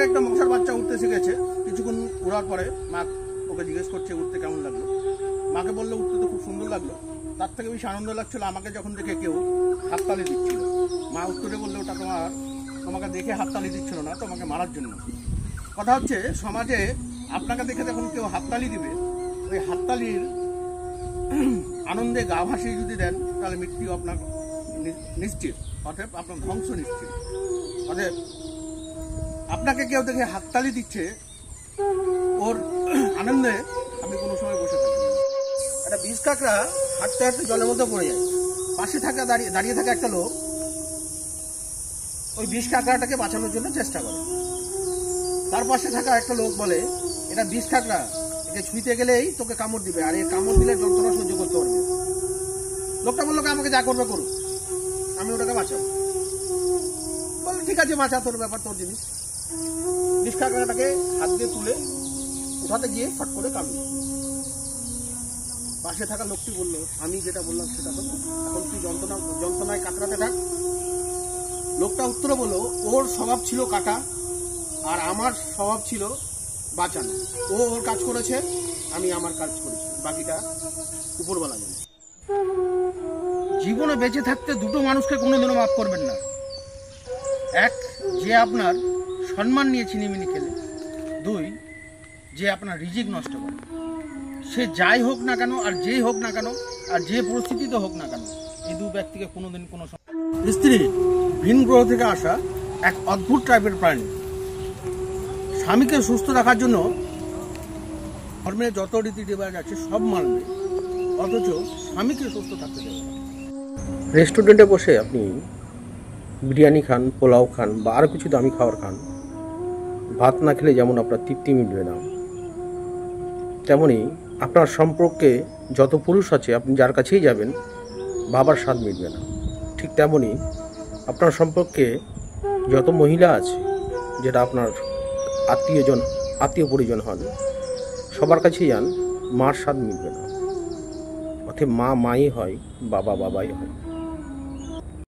আগে একটা মশার বাচ্চা উঠতে শিখেছে, কিছুক্ষণ উড়ার পরে মা ওকে জিজ্ঞেস করছে উঠতে কেমন লাগলো। মাকে বললো উঠতে তো খুব সুন্দর লাগলো। তার থেকে বেশি আনন্দ লাগছিল আমাকে যখন দেখে কেউ হাততালি দিচ্ছিল। মা উত্তরে বললো ওটা তোমাকে দেখে হাততালি দিচ্ছিল না, তোমাকে মারার জন্য। কথা হচ্ছে সমাজে আপনাকে দেখে যখন কেউ হাততালি দিবে, ওই হাততালির আনন্দে গা ভাসিয়ে যদি দেন তাহলে মৃত্যু আপনার নিশ্চিত, অতএব আপনার ধ্বংস নিশ্চিত। অতএব আপনাকে কেউ দেখে হাততালি দিচ্ছে, ওর আনন্দে আপনি কোনো সময় বসে থাকবেন। একটা বিষ কাঁকড়া হাঁটতে হাঁটতে জলের মধ্যে পড়ে যায়। পাশে দাঁড়িয়ে থাকা একটা লোক ওই বিষ কাঁকড়াটাকে বাঁচানোর জন্য চেষ্টা করে। তার পাশে থাকা একটা লোক বলে এটা বিষ কাঁকড়া, একে ছুঁইতে গেলেই তোকে কামড় দিবে, আর এই কামড় দিলে যন্ত্রণা সহ্য করতে পারবে। লোকটা বললো আমাকে যা করবে করুক, আমি ওটাকে বাঁচাবো। বললো ঠিক আছে বাঁচা, তোর ব্যাপার, তোর জিনিস। বিষ কাঁকড়াটাকে হাত দিয়ে তুলে উঠাতে গিয়ে ফট করে কামড়ে। পাশে থাকা লোকটি বলল আমি যেটা বললাম সেটা হলো, এখন তুই যন্ত্রণায় কাঁকড়াতে ডাক। লোকটা উত্তরে বলল ওর স্বভাব ছিল কাটা, আর আমার স্বভাব ছিল বাঁচানো। ও ওর কাজ করেছে, আমি আমার কাজ করেছি, বাকিটা উপরওয়ালা জানে। জীবনে বেঁচে থাকতে দুটো মানুষকে কোনোদিনও মাফ করবেন না। এক, যে আপনার সম্মান নিয়ে চিনিমিনি খেলে। দুই, যে আপনার রিজিক নষ্ট করে। সে যাই হোক না কেন, আর যেই হোক না কেন, আর যে পরিস্থিতিতে হোক না কেন, এই দু ব্যক্তিকে কোনোদিন কোনো স্ত্রী ভিন গ্রহ থেকে আসা এক অদ্ভুত টাইপের প্রাণী। স্বামীকে সুস্থ রাখার জন্য ধর্মে যত রীতি রেওয়াজ আছে সব মানবে, অথচ স্বামীকে সুস্থ থাকতে দেবে। রেস্টুরেন্টে বসে আপনি বিরিয়ানি খান, পোলাও খান বা আরও কিছু দামি খাবার খান, ভাত না খেলে যেমন আপনার তৃপ্তি মিটবে না, তেমনি আপনার সম্পর্কে যত পুরুষ আছে আপনি যার কাছেই যাবেন ভাবার স্বাদ মিটবে না। ঠিক তেমনি আপনার সম্পর্কে যত মহিলা আছে, যেটা আপনার আত্মীয় পরিজন হন, সবার কাছেই যান, মার স্বাদ মিটবে না। অতএব মা মাই হয়, বাবা বাবাই হয়।